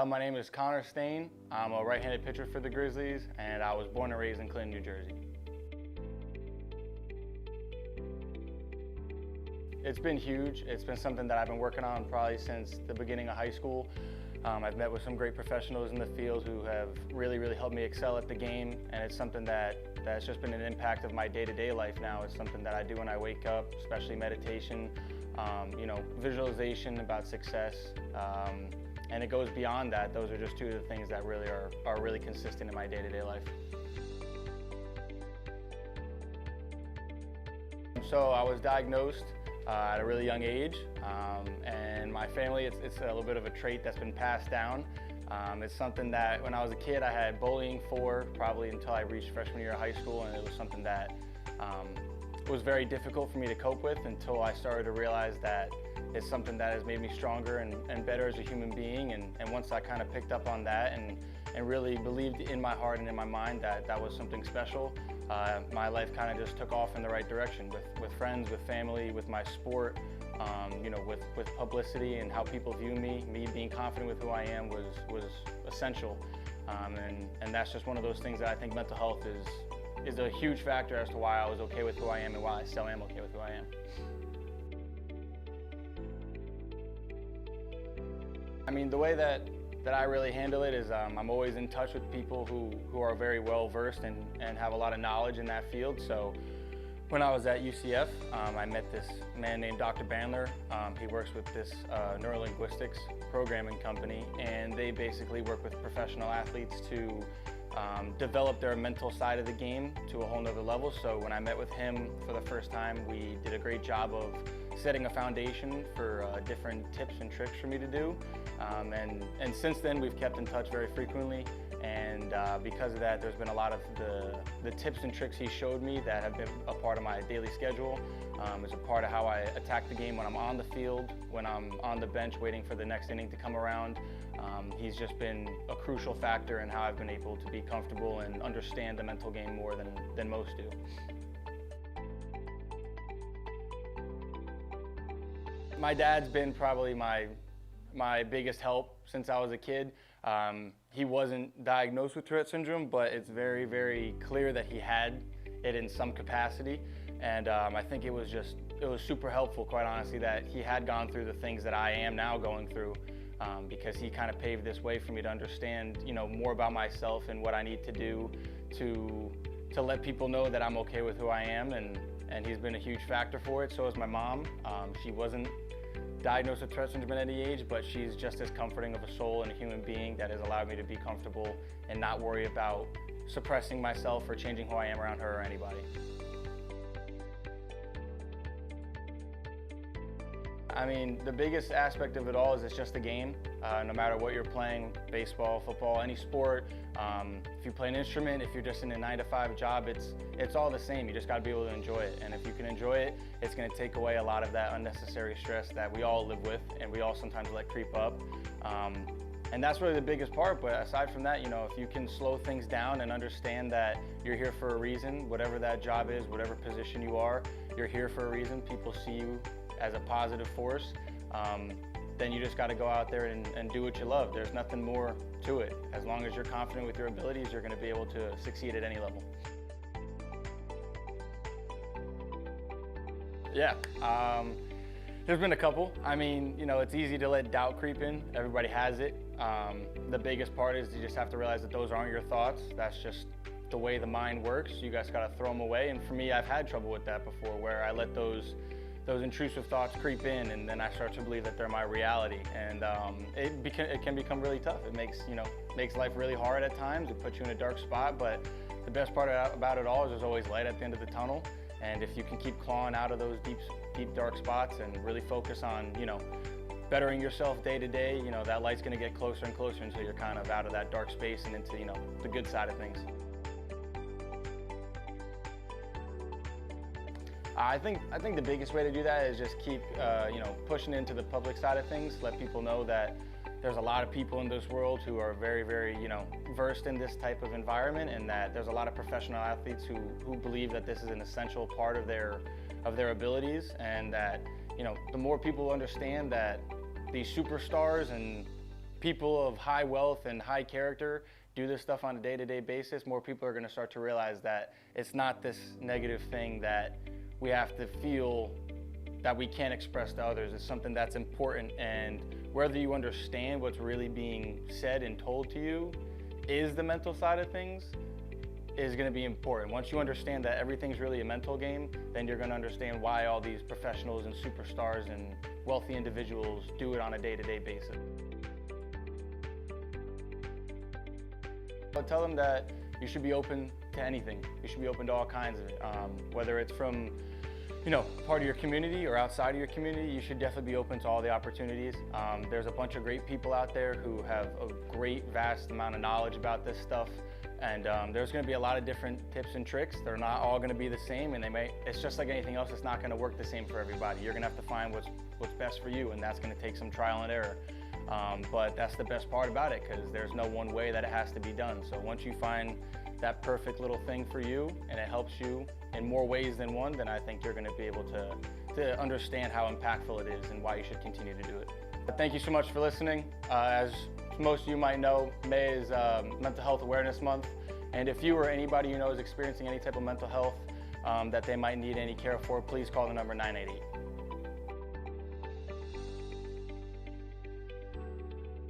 My name is Connor Staine. I'm a right-handed pitcher for the Grizzlies, and I was born and raised in Clinton, New Jersey. It's been huge. It's been something that I've been working on probably since the beginning of high school. I've met with some great professionals in the field who have really helped me excel at the game, and it's something that's just been an impact of my day-to-day life now. It's something that I do when I wake up, especially meditation, visualization about success, and it goes beyond that. Those are just two of the things that really are really consistent in my day-to-day life. So I was diagnosed at a really young age, and my family, it's a little bit of a trait that's been passed down. It's something that when I was a kid I had bullying for, probably until I reached freshman year of high school, and it was something that was very difficult for me to cope with until I started to realize that it's something that has made me stronger and better as a human being. And once I kind of picked up on that and really believed in my heart and in my mind that that was something special, my life kind of just took off in the right direction with friends, with family, with my sport, with publicity and how people view me. Me being confident with who I am was essential. And that's just one of those things that I think mental health is a huge factor as to why I was okay with who I am and why I still am okay with who I am. I mean, the way that I really handle it is I'm always in touch with people who are very well versed and have a lot of knowledge in that field. So when I was at UCF, I met this man named Dr. Bandler. He works with this neurolinguistics programming company, and they basically work with professional athletes to develop their mental side of the game to a whole nother level. So when I met with him for the first time, we did a great job of setting a foundation for different tips and tricks for me to do. And since then, we've kept in touch very frequently. And because of that, there's been a lot of the tips and tricks he showed me that have been a part of my daily schedule. It's a part of how I attack the game when I'm on the field, when I'm on the bench waiting for the next inning to come around. He's just been a crucial factor in how I've been able to be comfortable and understand the mental game more than most do. My dad's been probably my biggest help since I was a kid. He wasn't diagnosed with Tourette syndrome, but it's very clear that he had it in some capacity. And I think it was super helpful, quite honestly, that he had gone through the things that I am now going through, because he kind of paved this way for me to understand, more about myself and what I need to do to let people know that I'm okay with who I am. And he's been a huge factor for it. So is my mom. She wasn't diagnosed with Tourette syndrome at any age, but she's just as comforting of a soul and a human being that has allowed me to be comfortable and not worry about suppressing myself or changing who I am around her or anybody. I mean, the biggest aspect of it all is it's just a game. No matter what you're playing, baseball, football, any sport, if you play an instrument, if you're just in a 9-to-5 job, it's all the same. You just got to be able to enjoy it. And if you can enjoy it, it's going to take away a lot of that unnecessary stress that we all live with and we all sometimes let creep up. And that's really the biggest part. But aside from that, if you can slow things down and understand that you're here for a reason, whatever that job is, whatever position you are, you're here for a reason. People see you as a positive force. Then you just got to go out there and do what you love. There's nothing more to it. As long as you're confident with your abilities, you're going to be able to succeed at any level. Yeah, there's been a couple. I mean, it's easy to let doubt creep in. Everybody has it. The biggest part is you just have to realize that those aren't your thoughts. That's just the way the mind works. You guys got to throw them away. And for me, I've had trouble with that before, where I let those intrusive thoughts creep in, and then I start to believe that they're my reality, and it can become really tough. It makes life really hard at times. It puts you in a dark spot, but the best part about it all is there's always light at the end of the tunnel. And if you can keep clawing out of those deep dark spots and really focus on bettering yourself day to day, that light's going to get closer and closer until you're kind of out of that dark space and into the good side of things. I think the biggest way to do that is just keep pushing into the public side of things. Let people know that there's a lot of people in this world who are very versed in this type of environment, and that there's a lot of professional athletes who believe that this is an essential part of their abilities, and that the more people understand that these superstars and people of high wealth and high character do this stuff on a day-to-day basis, more people are going to start to realize that it's not this negative thing that we have to feel that we can't express to others. It's something that's important, and whether you understand what's really being said and told to you is the mental side of things is going to be important. Once you understand that everything's really a mental game, then you're going to understand why all these professionals and superstars and wealthy individuals do it on a day-to-day basis. I'll tell them that you should be open to anything. You should be open to all kinds of it. Whether it's from, part of your community or outside of your community, you should definitely be open to all the opportunities. There's a bunch of great people out there who have a great, vast amount of knowledge about this stuff. And there's going to be a lot of different tips and tricks. They're not all going to be the same, and it's just like anything else. It's not going to work the same for everybody. You're going to have to find what's best for you, and that's going to take some trial and error. But that's the best part about it, because there's no one way that it has to be done. So once you find that perfect little thing for you and it helps you in more ways than one, then I think you're going to be able to understand how impactful it is and why you should continue to do it. But thank you so much for listening. As most of you might know, May is Mental Health Awareness Month. And if you or anybody you know is experiencing any type of mental health that they might need any care for, please call the number 988.